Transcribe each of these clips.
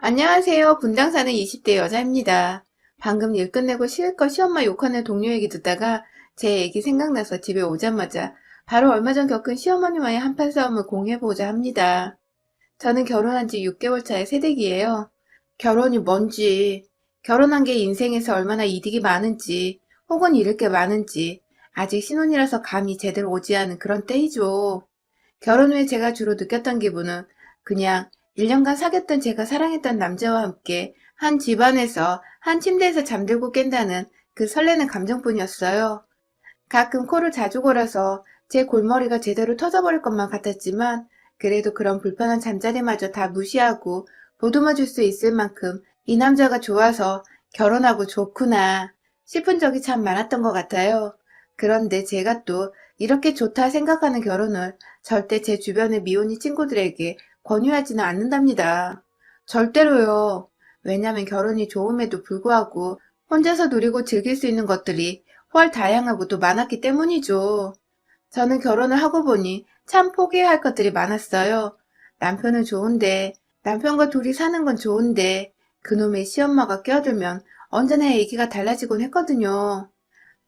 안녕하세요. 분당 사는 20대 여자입니다. 방금 일 끝내고 실컷 시엄마 욕하는 동료 얘기 듣다가 제 얘기 생각나서 집에 오자마자 바로 얼마 전 겪은 시어머니와의 한판 싸움을 공유해보고자 합니다. 저는 결혼한 지 6개월 차의 새댁이에요. 결혼이 뭔지, 결혼한 게 인생에서 얼마나 이득이 많은지, 혹은 잃을 게 많은지, 아직 신혼이라서 감이 제대로 오지 않은 그런 때이죠. 결혼 후에 제가 주로 느꼈던 기분은 그냥 1년간 사귀었던 제가 사랑했던 남자와 함께 한 집안에서 한 침대에서 잠들고 깬다는 그 설레는 감정뿐이었어요. 가끔 코를 자주 골아서 제 골머리가 제대로 터져버릴 것만 같았지만 그래도 그런 불편한 잠자리마저 다 무시하고 보듬어 줄 수 있을 만큼 이 남자가 좋아서 결혼하고 좋구나 싶은 적이 참 많았던 것 같아요. 그런데 제가 또 이렇게 좋다 생각하는 결혼을 절대 제 주변의 미혼인 친구들에게 권유하지는 않는답니다. 절대로요. 왜냐면 결혼이 좋음에도 불구하고 혼자서 누리고 즐길 수 있는 것들이 훨 다양하고 또 많았기 때문이죠. 저는 결혼을 하고 보니 참 포기해야 할 것들이 많았어요. 남편은 좋은데, 남편과 둘이 사는 건 좋은데, 그놈의 시엄마가 껴들면 언제나 얘기가 달라지곤 했거든요.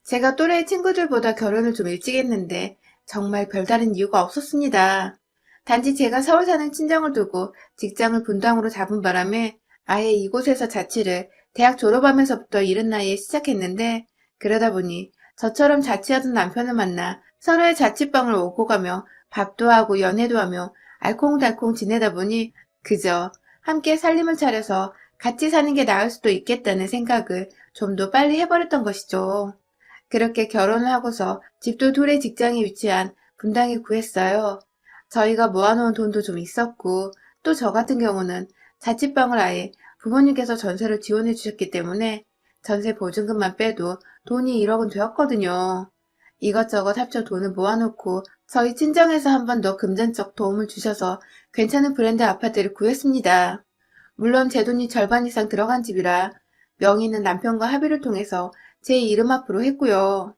제가 또래 친구들보다 결혼을 좀 일찍 했는데 정말 별다른 이유가 없었습니다. 단지 제가 서울 사는 친정을 두고 직장을 분당으로 잡은 바람에 아예 이곳에서 자취를 대학 졸업하면서부터 이른 나이에 시작했는데 그러다 보니 저처럼 자취하던 남편을 만나 서로의 자취방을 오고 가며 밥도 하고 연애도 하며 알콩달콩 지내다 보니 그저 함께 살림을 차려서 같이 사는 게 나을 수도 있겠다는 생각을 좀 더 빨리 해버렸던 것이죠. 그렇게 결혼을 하고서 집도 둘의 직장에 위치한 분당에 구했어요. 저희가 모아놓은 돈도 좀 있었고 또 저 같은 경우는 자취방을 아예 부모님께서 전세를 지원해 주셨기 때문에 전세 보증금만 빼도 돈이 1억은 되었거든요. 이것저것 합쳐 돈을 모아놓고 저희 친정에서 한 번 더 금전적 도움을 주셔서 괜찮은 브랜드 아파트를 구했습니다. 물론 제 돈이 절반 이상 들어간 집이라 명의는 남편과 합의를 통해서 제 이름 앞으로 했고요.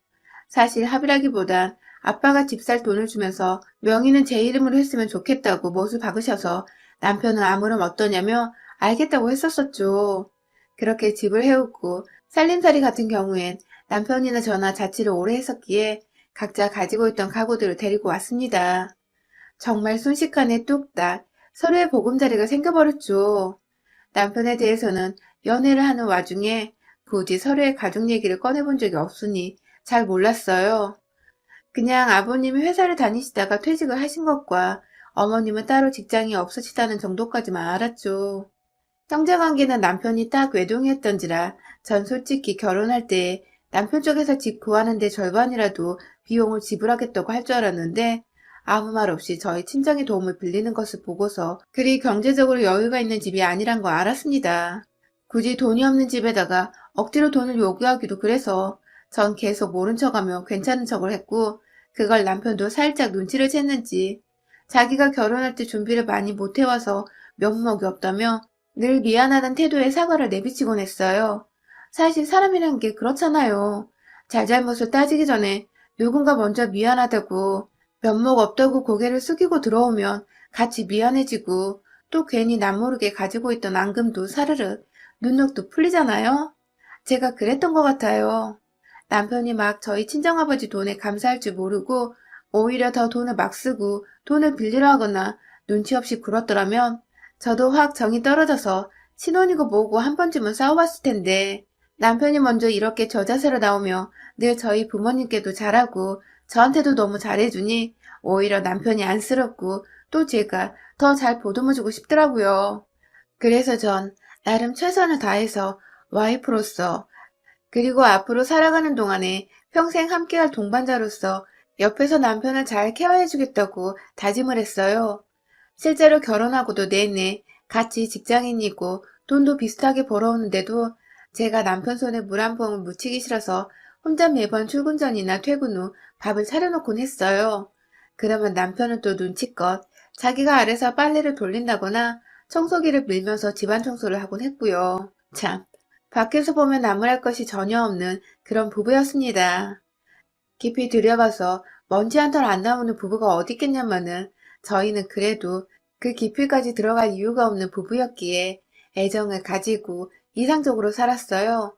사실 합의라기보단 아빠가 집 살 돈을 주면서 명의는 제 이름으로 했으면 좋겠다고 못을 박으셔서 남편은 아무렴 어떠냐며 알겠다고 했었었죠. 그렇게 집을 해오고 살림살이 같은 경우엔 남편이나 저나 자취를 오래 했었기에 각자 가지고 있던 가구들을 데리고 왔습니다. 정말 순식간에 뚝딱 서로의 보금자리가 생겨버렸죠. 남편에 대해서는 연애를 하는 와중에 굳이 서로의 가족 얘기를 꺼내본 적이 없으니 잘 몰랐어요. 그냥 아버님이 회사를 다니시다가 퇴직을 하신 것과 어머님은 따로 직장이 없으시다는 정도까지만 알았죠. 형제관계는 남편이 딱 외동이었던지라 전 솔직히 결혼할 때 남편 쪽에서 집 구하는데 절반이라도 비용을 지불하겠다고 할 줄 알았는데 아무 말 없이 저희 친정의 도움을 빌리는 것을 보고서 그리 경제적으로 여유가 있는 집이 아니란 거 알았습니다. 굳이 돈이 없는 집에다가 억지로 돈을 요구하기도 그래서 전 계속 모른 척하며 괜찮은 척을 했고 그걸 남편도 살짝 눈치를 챘는지 자기가 결혼할 때 준비를 많이 못해와서 면목이 없다며 늘 미안하다는 태도에 사과를 내비치곤 했어요. 사실 사람이란 게 그렇잖아요. 잘잘못을 따지기 전에 누군가 먼저 미안하다고 면목 없다고 고개를 숙이고 들어오면 같이 미안해지고 또 괜히 남모르게 가지고 있던 앙금도 사르르 눈욕도 풀리잖아요. 제가 그랬던 것 같아요. 남편이 막 저희 친정아버지 돈에 감사할 줄 모르고 오히려 더 돈을 막 쓰고 돈을 빌리려 하거나 눈치 없이 굴었더라면 저도 확 정이 떨어져서 신혼이고 뭐고 한 번쯤은 싸워봤을 텐데 남편이 먼저 이렇게 저자세로 나오며 늘 저희 부모님께도 잘하고 저한테도 너무 잘해주니 오히려 남편이 안쓰럽고 또 제가 더 잘 보듬어주고 싶더라고요. 그래서 전 나름 최선을 다해서 와이프로서 그리고 앞으로 살아가는 동안에 평생 함께할 동반자로서 옆에서 남편을 잘 케어해주겠다고 다짐을 했어요. 실제로 결혼하고도 내내 같이 직장인이고 돈도 비슷하게 벌어오는데도 제가 남편 손에 물 한 봉을 묻히기 싫어서 혼자 매번 출근 전이나 퇴근 후 밥을 차려놓곤 했어요. 그러면 남편은 또 눈치껏 자기가 아래서 빨래를 돌린다거나 청소기를 밀면서 집안 청소를 하곤 했고요. 참, 밖에서 보면 나무랄 것이 전혀 없는 그런 부부였습니다. 깊이 들여봐서 먼지 한 털 안 나오는 부부가 어디 있겠냐마는 저희는 그래도 그 깊이까지 들어갈 이유가 없는 부부였기에 애정을 가지고 이상적으로 살았어요.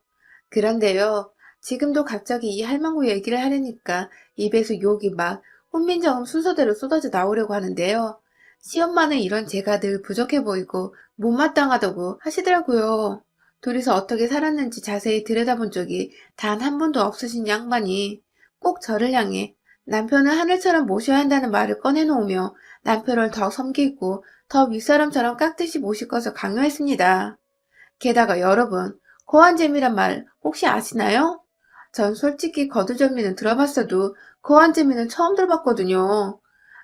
그런데요, 지금도 갑자기 이 할망구 얘기를 하려니까 입에서 욕이 막 혼민정음 순서대로 쏟아져 나오려고 하는데요. 시엄마는 이런 제가 늘 부족해 보이고 못마땅하다고 하시더라고요. 둘이서 어떻게 살았는지 자세히 들여다본 적이 단 한 번도 없으신 양반이 꼭 저를 향해 남편을 하늘처럼 모셔야 한다는 말을 꺼내놓으며 남편을 더 섬기고 더 윗사람처럼 깍듯이 모실 것을 강요했습니다. 게다가 여러분, 고환잼이란 말 혹시 아시나요? 전 솔직히 거두절미는 들어봤어도 고환재미는 처음 들어봤거든요.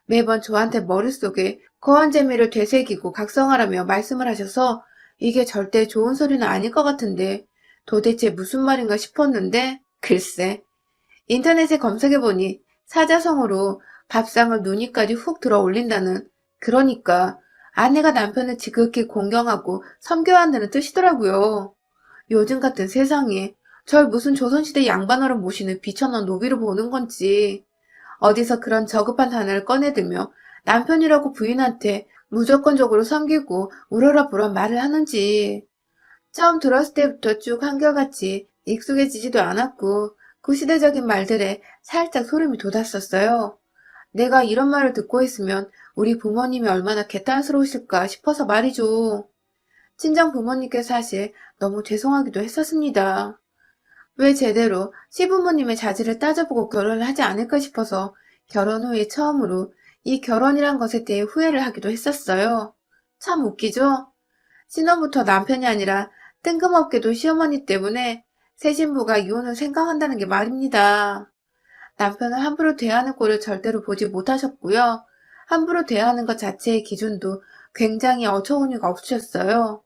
매번 저한테 머릿속에 거한재미를 되새기고 각성하라며 말씀을 하셔서 이게 절대 좋은 소리는 아닐 것 같은데 도대체 무슨 말인가 싶었는데 글쎄 인터넷에 검색해보니 사자성어로 밥상을 누니까지 훅 들어 올린다는 그러니까 아내가 남편을 지극히 공경하고 섬겨야 한다는 뜻이더라고요. 요즘 같은 세상에 절 무슨 조선시대 양반어를 모시는 비천한 노비로 보는 건지 어디서 그런 저급한 단어를 꺼내들며 남편이라고 부인한테 무조건적으로 섬기고 우러러보러 말을 하는지 처음 들었을 때부터 쭉 한결같이 익숙해지지도 않았고 구시대적인 말들에 살짝 소름이 돋았었어요. 내가 이런 말을 듣고 있으면 우리 부모님이 얼마나 개탄스러우실까 싶어서 말이죠. 친정 부모님께 사실 너무 죄송하기도 했었습니다. 왜 제대로 시부모님의 자질을 따져보고 결혼을 하지 않을까 싶어서 결혼 후에 처음으로 이 결혼이란 것에 대해 후회를 하기도 했었어요. 참 웃기죠? 신혼부터 남편이 아니라 뜬금없게도 시어머니 때문에 새 신부가 이혼을 생각한다는 게 말입니다. 남편을 함부로 대하는 꼴을 절대로 보지 못하셨고요. 함부로 대하는 것 자체의 기준도 굉장히 어처구니가 없으셨어요.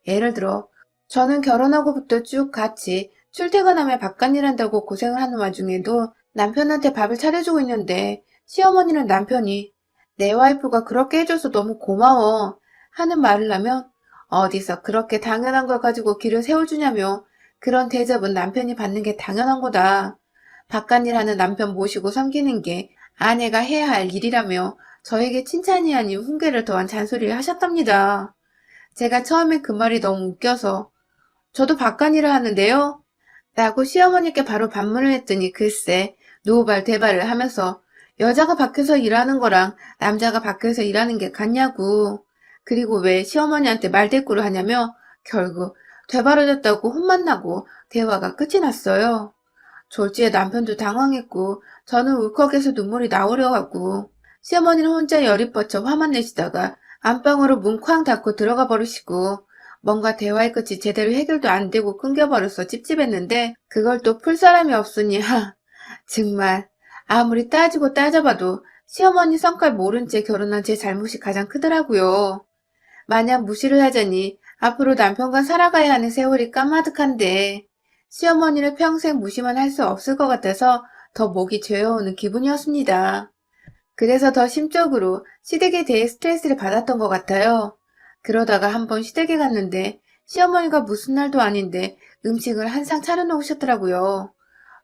예를 들어 저는 결혼하고부터 쭉 같이 출퇴근하며 바깥일 한다고 고생을 하는 와중에도 남편한테 밥을 차려주고 있는데 시어머니는 남편이 내 와이프가 그렇게 해줘서 너무 고마워 하는 말을 하면 어디서 그렇게 당연한 걸 가지고 길을 세워주냐며 그런 대접은 남편이 받는 게 당연한 거다. 바깥일 하는 남편 모시고 섬기는 게 아내가 해야 할 일이라며 저에게 칭찬이 아닌 훈계를 더한 잔소리를 하셨답니다. 제가 처음에 그 말이 너무 웃겨서 저도 바깥일을 하는데요? 라고 시어머니께 바로 반문을 했더니 글쎄 노발 대발을 하면서 여자가 밖에서 일하는 거랑 남자가 밖에서 일하는 게 같냐고. 그리고 왜 시어머니한테 말대꾸를 하냐며 결국 되바라졌다고 혼만 나고 대화가 끝이 났어요. 졸지에 남편도 당황했고 저는 울컥해서 눈물이 나오려 하고 시어머니는 혼자 열이 뻗쳐 화만 내시다가 안방으로 문 쾅 닫고 들어가 버리시고 뭔가 대화의 끝이 제대로 해결도 안 되고 끊겨버려서 찝찝했는데 그걸 또 풀 사람이 없으니 정말 아무리 따지고 따져봐도 시어머니 성깔 모른 채 결혼한 제 잘못이 가장 크더라고요. 만약 무시를 하자니 앞으로 남편과 살아가야 하는 세월이 까마득한데 시어머니를 평생 무시만 할 수 없을 것 같아서 더 목이 죄어오는 기분이었습니다. 그래서 더 심적으로 시댁에 대해 스트레스를 받았던 것 같아요. 그러다가 한번 시댁에 갔는데 시어머니가 무슨 날도 아닌데 음식을 한 상 차려놓으셨더라고요.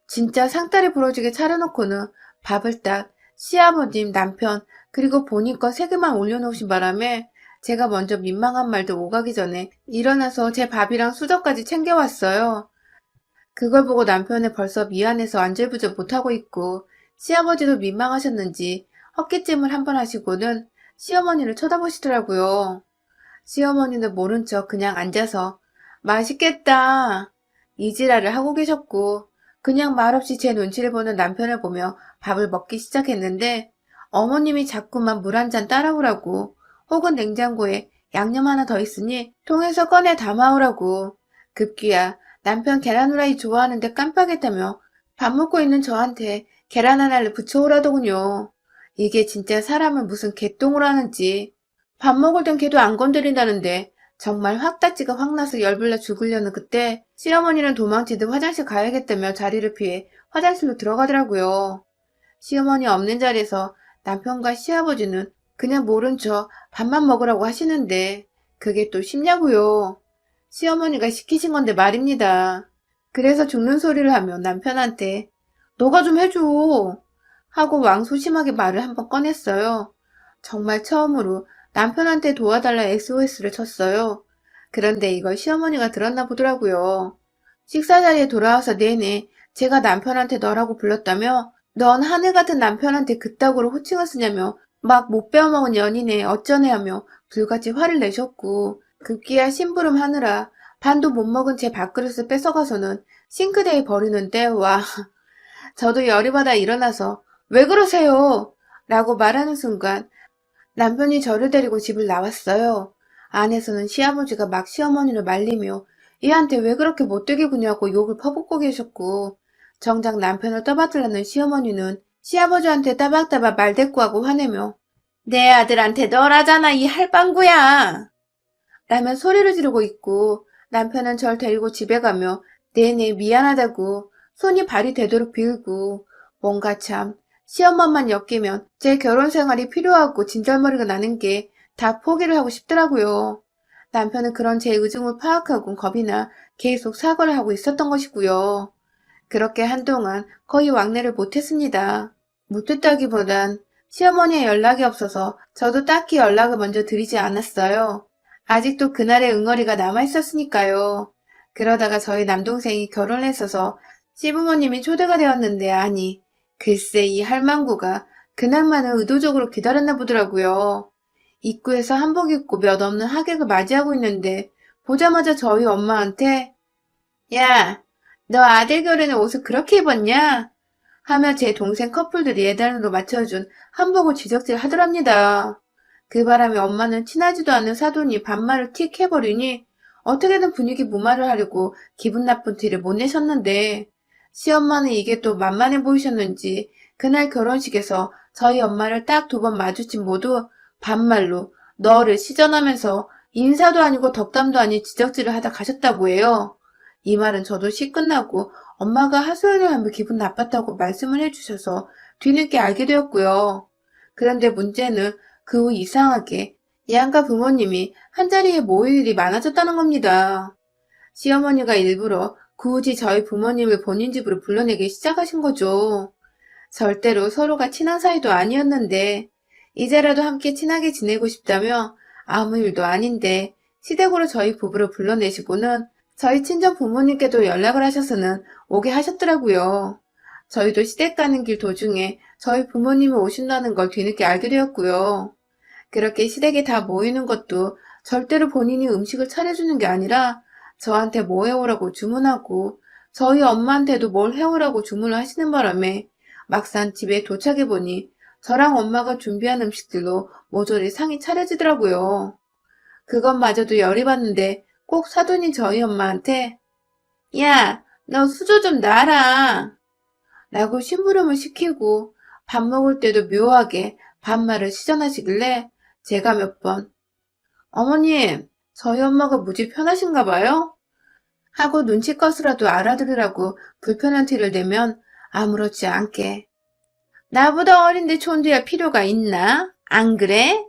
진짜 상다리 부러지게 차려놓고는 밥을 딱 시아버님, 남편, 그리고 본인 거 세 개만 올려놓으신 바람에 제가 먼저 민망한 말도 오가기 전에 일어나서 제 밥이랑 수저까지 챙겨왔어요. 그걸 보고 남편은 벌써 미안해서 안절부절 못하고 있고 시아버지도 민망하셨는지 헛기침을 한 번 하시고는 시어머니를 쳐다보시더라고요. 시어머니는 모른 척 그냥 앉아서 맛있겠다 이 지랄을 하고 계셨고 그냥 말없이 제 눈치를 보는 남편을 보며 밥을 먹기 시작했는데 어머님이 자꾸만 물 한 잔 따라오라고 혹은 냉장고에 양념 하나 더 있으니 통에서 꺼내 담아오라고 급기야 남편 계란 후라이 좋아하는데 깜빡했다며 밥 먹고 있는 저한테 계란 하나를 부쳐오라더군요. 이게 진짜 사람을 무슨 개똥을 하는지 밥 먹을 땐 걔도 안 건드린다는데 정말 확다지가 확나서 열불나 죽으려는 그때 시어머니는 도망치듯 화장실 가야겠다며 자리를 피해 화장실로 들어가더라고요. 시어머니 없는 자리에서 남편과 시아버지는 그냥 모른 척 밥만 먹으라고 하시는데 그게 또 쉽냐고요. 시어머니가 시키신 건데 말입니다. 그래서 죽는 소리를 하며 남편한테 너가 좀 해줘 하고 왕소심하게 말을 한번 꺼냈어요. 정말 처음으로 남편한테 도와달라 SOS를 쳤어요. 그런데 이걸 시어머니가 들었나 보더라고요. 식사 자리에 돌아와서 내내 제가 남편한테 너라고 불렀다며 넌 하늘 같은 남편한테 그따구로 호칭을 쓰냐며 막 못 배워먹은 연인에 어쩌네 하며 불같이 화를 내셨고 급기야 심부름 하느라 반도 못 먹은 제 밥그릇을 뺏어가서는 싱크대에 버리는데 와 저도 열이 받아 일어나서 왜 그러세요? 라고 말하는 순간 남편이 저를 데리고 집을 나왔어요. 안에서는 시아버지가 막 시어머니를 말리며 얘한테 왜 그렇게 못되게 구냐고 욕을 퍼붓고 계셨고 정작 남편을 떠받들라는 시어머니는 시아버지한테 따박따박 말대꾸하고 화내며 내 아들한테 너라잖아 이 할방구야 라며 소리를 지르고 있고 남편은 절 데리고 집에 가며 내내 미안하다고 손이 발이 되도록 빌고 뭔가 참 시엄마만 엮이면 제 결혼 생활이 필요하고 진절머리가 나는 게 다 포기를 하고 싶더라고요. 남편은 그런 제 의중을 파악하고 겁이 나 계속 사과를 하고 있었던 것이고요. 그렇게 한동안 거의 왕래를 못했습니다. 못했다기보단 시어머니의 연락이 없어서 저도 딱히 연락을 먼저 드리지 않았어요. 아직도 그날의 응어리가 남아있었으니까요. 그러다가 저희 남동생이 결혼했어서 시부모님이 초대가 되었는데 아니 글쎄 이 할망구가 그날만은 의도적으로 기다렸나 보더라고요. 입구에서 한복 입고 몇 없는 하객을 맞이하고 있는데 보자마자 저희 엄마한테 야, 너 아들 결혼에 옷을 그렇게 입었냐? 하며 제 동생 커플들이 예단으로 맞춰준 한복을 지적질 하더랍니다. 그 바람에 엄마는 친하지도 않은 사돈이 반말을 틱 해버리니 어떻게든 분위기 무마를 하려고 기분 나쁜 티를 못 내셨는데 시엄마는 이게 또 만만해 보이셨는지 그날 결혼식에서 저희 엄마를 딱 두 번 마주친 모두 반말로 너를 시전하면서 인사도 아니고 덕담도 아닌 지적질을 하다 가셨다고 해요. 이 말은 저도 시 끝나고 엄마가 하소연을 하며 기분 나빴다고 말씀을 해주셔서 뒤늦게 알게 되었고요. 그런데 문제는 그 후 이상하게 양가 부모님이 한자리에 모일 일이 많아졌다는 겁니다. 시어머니가 일부러 굳이 저희 부모님을 본인 집으로 불러내기 시작하신 거죠. 절대로 서로가 친한 사이도 아니었는데 이제라도 함께 친하게 지내고 싶다며 아무 일도 아닌데 시댁으로 저희 부부를 불러내시고는 저희 친정 부모님께도 연락을 하셔서는 오게 하셨더라고요. 저희도 시댁 가는 길 도중에 저희 부모님이 오신다는 걸 뒤늦게 알게 되었고요. 그렇게 시댁에 다 모이는 것도 절대로 본인이 음식을 차려주는 게 아니라 저한테 뭐 해오라고 주문하고 저희 엄마한테도 뭘 해오라고 주문을 하시는 바람에 막상 집에 도착해보니 저랑 엄마가 준비한 음식들로 모조리 상이 차려지더라고요. 그것마저도 열이 받는데 꼭 사돈이 저희 엄마한테 야, 너 수저 좀 놔라 라고 심부름을 시키고 밥 먹을 때도 묘하게 반말을 시전하시길래 제가 몇 번 어머님, 저희 엄마가 무지 편하신가 봐요? 하고 눈치껏이라도 알아들으라고 불편한 티를 내면 아무렇지 않게 나보다 어린데 촌두할 필요가 있나? 안 그래?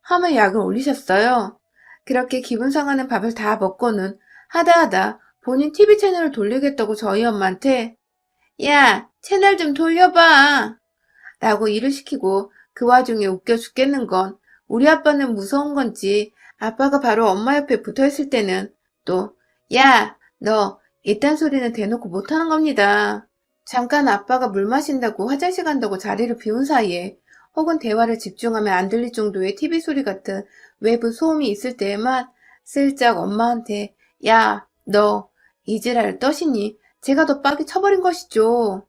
하며 약을 올리셨어요. 그렇게 기분 상하는 밥을 다 먹고는 하다하다 본인 TV 채널을 돌리겠다고 저희 엄마한테 야, 채널 좀 돌려봐 라고 일을 시키고 그 와중에 웃겨 죽겠는 건 우리 아빠는 무서운 건지 아빠가 바로 엄마 옆에 붙어있을 때는 또 야, 너 이딴 소리는 대놓고 못하는 겁니다. 잠깐 아빠가 물 마신다고 화장실 간다고 자리를 비운 사이에 혹은 대화를 집중하면 안 들릴 정도의 TV 소리 같은 외부 소음이 있을 때에만 슬쩍 엄마한테 야, 너 이지랄 떠시니 제가 더 빡이 쳐버린 것이죠.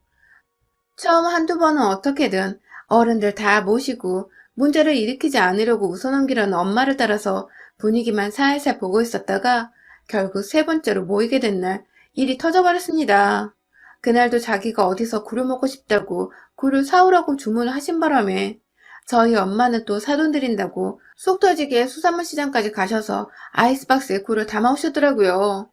처음 한두 번은 어떻게든 어른들 다 모시고 문제를 일으키지 않으려고 웃어넘기려는 엄마를 따라서 분위기만 살살 보고 있었다가 결국 세 번째로 모이게 된 날 일이 터져버렸습니다. 그날도 자기가 어디서 굴을 먹고 싶다고 굴을 사오라고 주문을 하신 바람에 저희 엄마는 또 사돈 드린다고 속 터지게 수산물 시장까지 가셔서 아이스박스에 굴을 담아오셨더라고요.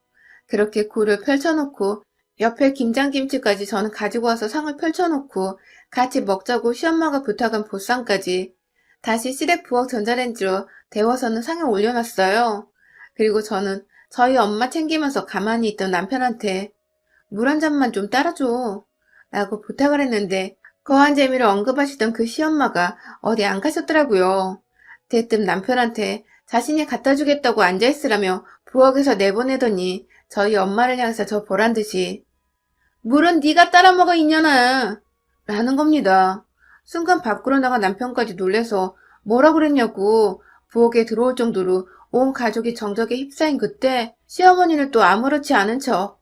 그렇게 굴을 펼쳐놓고 옆에 김장김치까지 저는 가지고 와서 상을 펼쳐놓고 같이 먹자고 시엄마가 부탁한 보쌈까지 다시 시댁 부엌 전자레인지로 데워서는 상에 올려놨어요. 그리고 저는 저희 엄마 챙기면서 가만히 있던 남편한테 물 한 잔만 좀 따라줘 라고 부탁을 했는데 거한 재미로 언급하시던 그 시엄마가 어디 안 가셨더라고요. 대뜸 남편한테 자신이 갖다 주겠다고 앉아있으라며 부엌에서 내보내더니 저희 엄마를 향해서 저 보란 듯이 물은 네가 따라 먹어 이년아 라는 겁니다. 순간 밖으로 나간 남편까지 놀래서 뭐라 그랬냐고 부엌에 들어올 정도로 온 가족이 정적에 휩싸인 그때 시어머니는 또 아무렇지 않은 척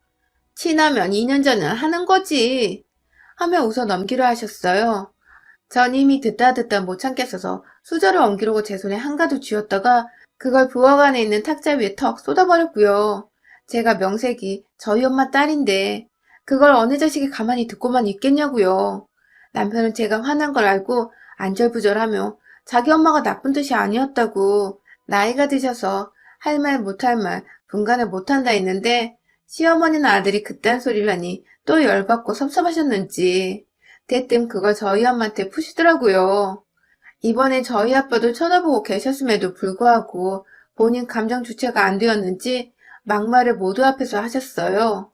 친하면 2년 전은 하는 거지 하며 웃어 넘기려 하셨어요. 전 이미 듣다 못 참겠어서 수저를 엉기려고 제 손에 한가득 쥐었다가 그걸 부엌 안에 있는 탁자 위에 턱 쏟아버렸고요. 제가 명색이 저희 엄마 딸인데 그걸 어느 자식이 가만히 듣고만 있겠냐고요. 남편은 제가 화난 걸 알고 안절부절하며 자기 엄마가 나쁜 뜻이 아니었다고 나이가 드셔서 할 말 못할 말 분간을 못한다 했는데 시어머니는 아들이 그딴 소리를 하니 또 열받고 섭섭하셨는지 대뜸 그걸 저희 엄마한테 푸시더라고요. 이번엔 저희 아빠도 쳐다보고 계셨음에도 불구하고 본인 감정 주체가 안 되었는지 막말을 모두 앞에서 하셨어요.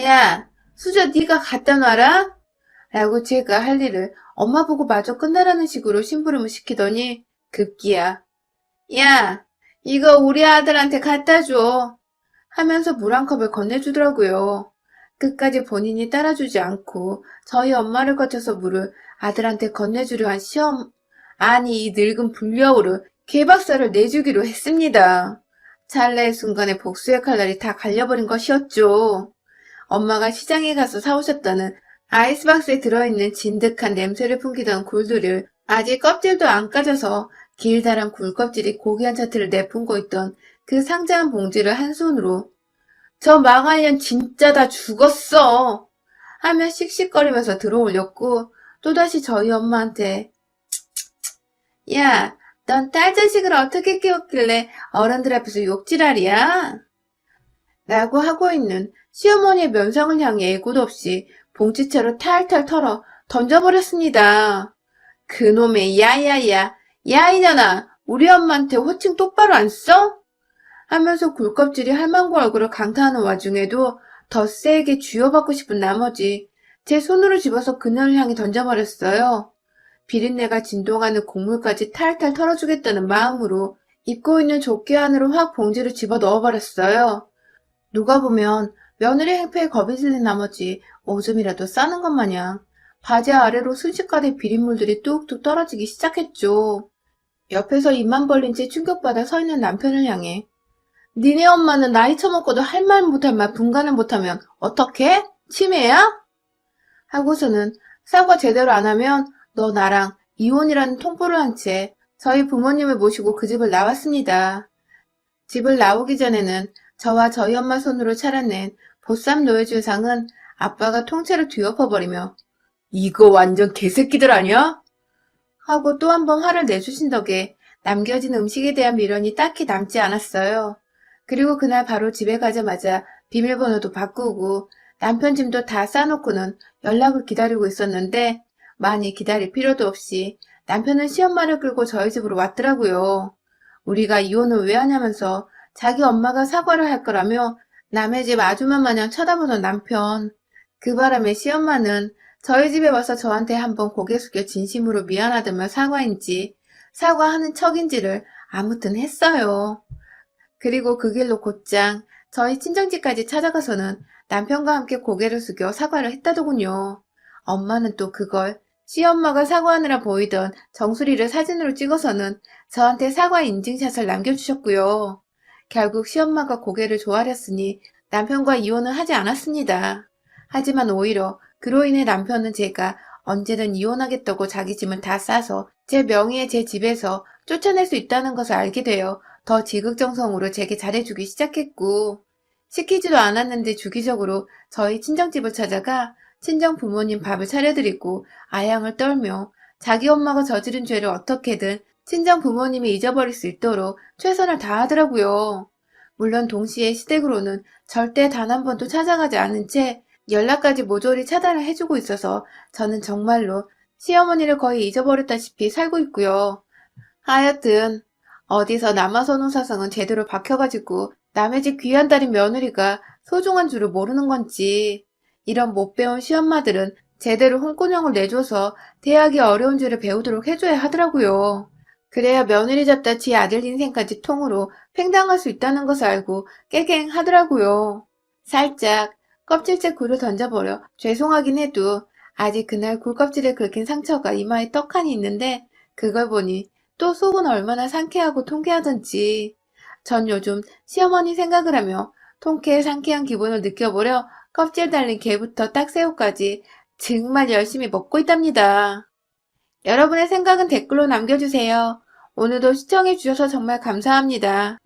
야, 수저 네가 갖다 놔라? 라고 제가 할 일을 엄마 보고 마저 끝나라는 식으로 심부름을 시키더니 급기야. 야, 이거 우리 아들한테 갖다 줘. 하면서 물 한 컵을 건네주더라고요. 끝까지 본인이 따라주지 않고 저희 엄마를 거쳐서 물을 아들한테 건네주려 한 아니 이 늙은 불려우를 개박살을 내주기로 했습니다. 찰나의 순간에 복수의 칼날이 다 갈려버린 것이었죠. 엄마가 시장에 가서 사오셨다는 아이스박스에 들어있는 진득한 냄새를 풍기던 굴들을 아직 껍질도 안 까져서 길다란 굴껍질이 고기 한 차트를 내뿜고 있던 그 상자한 봉지를 한 손으로 저 망할 년 진짜 다 죽었어 하며 씩씩거리면서 들어올렸고 또다시 저희 엄마한테 야, 넌 딸 자식을 어떻게 키웠길래 어른들 앞에서 욕지랄이야? 라고 하고 있는 시어머니의 면상을 향해 예고도 없이 봉지채로 탈탈 털어 던져버렸습니다. 그놈의 야야야, 야 이년아, 우리 엄마한테 호칭 똑바로 안 써? 하면서 굴껍질이 할망구 얼굴을 강타하는 와중에도 더 세게 쥐어받고 싶은 나머지 제 손으로 집어서 그녀를 향해 던져버렸어요. 비린내가 진동하는 곡물까지 탈탈 털어주겠다는 마음으로 입고 있는 조끼 안으로 확 봉지를 집어 넣어버렸어요. 누가 보면 며느리 행패에 겁이 질린 나머지 오줌이라도 싸는 것 마냥 바지 아래로 순식간에 비린물들이 뚝뚝 떨어지기 시작했죠. 옆에서 입만 벌린 채 충격받아 서 있는 남편을 향해 니네 엄마는 나이 처먹고도 할 말 못할 말 분간을 못하면 어떡해? 치매야? 하고서는 사과 제대로 안 하면 너 나랑 이혼이라는 통보를 한 채 저희 부모님을 모시고 그 집을 나왔습니다. 집을 나오기 전에는 저와 저희 엄마 손으로 차려낸 보쌈 노예줄상은 아빠가 통째로 뒤엎어버리며 이거 완전 개새끼들 아니야? 하고 또 한 번 화를 내주신 덕에 남겨진 음식에 대한 미련이 딱히 남지 않았어요. 그리고 그날 바로 집에 가자마자 비밀번호도 바꾸고 남편 짐도 다 싸놓고는 연락을 기다리고 있었는데 많이 기다릴 필요도 없이 남편은 시엄마를 끌고 저희 집으로 왔더라고요. 우리가 이혼을 왜 하냐면서 자기 엄마가 사과를 할 거라며 남의 집 아주만 마냥 쳐다보던 남편. 그 바람에 시엄마는 저희 집에 와서 저한테 한번 고개 숙여 진심으로 미안하다며 사과인지 사과하는 척인지를 아무튼 했어요. 그리고 그 길로 곧장 저희 친정집까지 찾아가서는 남편과 함께 고개를 숙여 사과를 했다더군요. 엄마는 또 그걸 시엄마가 사과하느라 보이던 정수리를 사진으로 찍어서는 저한테 사과 인증샷을 남겨주셨고요. 결국 시엄마가 고개를 조아렸으니 남편과 이혼은 하지 않았습니다. 하지만 오히려 그로 인해 남편은 제가 언제든 이혼하겠다고 자기 짐을 다 싸서 제 명의의 제 집에서 쫓아낼 수 있다는 것을 알게 되어 더 지극정성으로 제게 잘해주기 시작했고 시키지도 않았는데 주기적으로 저희 친정집을 찾아가 친정 부모님 밥을 차려드리고 아양을 떨며 자기 엄마가 저지른 죄를 어떻게든 친정 부모님이 잊어버릴 수 있도록 최선을 다하더라고요. 물론 동시에 시댁으로는 절대 단 한 번도 찾아가지 않은 채 연락까지 모조리 차단을 해주고 있어서 저는 정말로 시어머니를 거의 잊어버렸다시피 살고 있고요. 하여튼 어디서 남아선호 사상은 제대로 박혀가지고 남의 집 귀한 딸인 며느리가 소중한 줄을 모르는 건지 이런 못 배운 시엄마들은 제대로 홍군형을 내줘서 대하기 어려운 줄을 배우도록 해줘야 하더라고요. 그래야 며느리 잡다 지 아들 인생까지 통으로 팽당할 수 있다는 것을 알고 깨갱하더라고요. 살짝 껍질째 굴을 던져버려 죄송하긴 해도 아직 그날 굴껍질에 긁힌 상처가 이마에 떡하니 있는데 그걸 보니 또 속은 얼마나 상쾌하고 통쾌하던지. 전 요즘 시어머니 생각을 하며 통쾌 상쾌한 기분을 느껴보려 껍질 달린 게부터 딱새우까지 정말 열심히 먹고 있답니다. 여러분의 생각은 댓글로 남겨주세요. 오늘도 시청해주셔서 정말 감사합니다.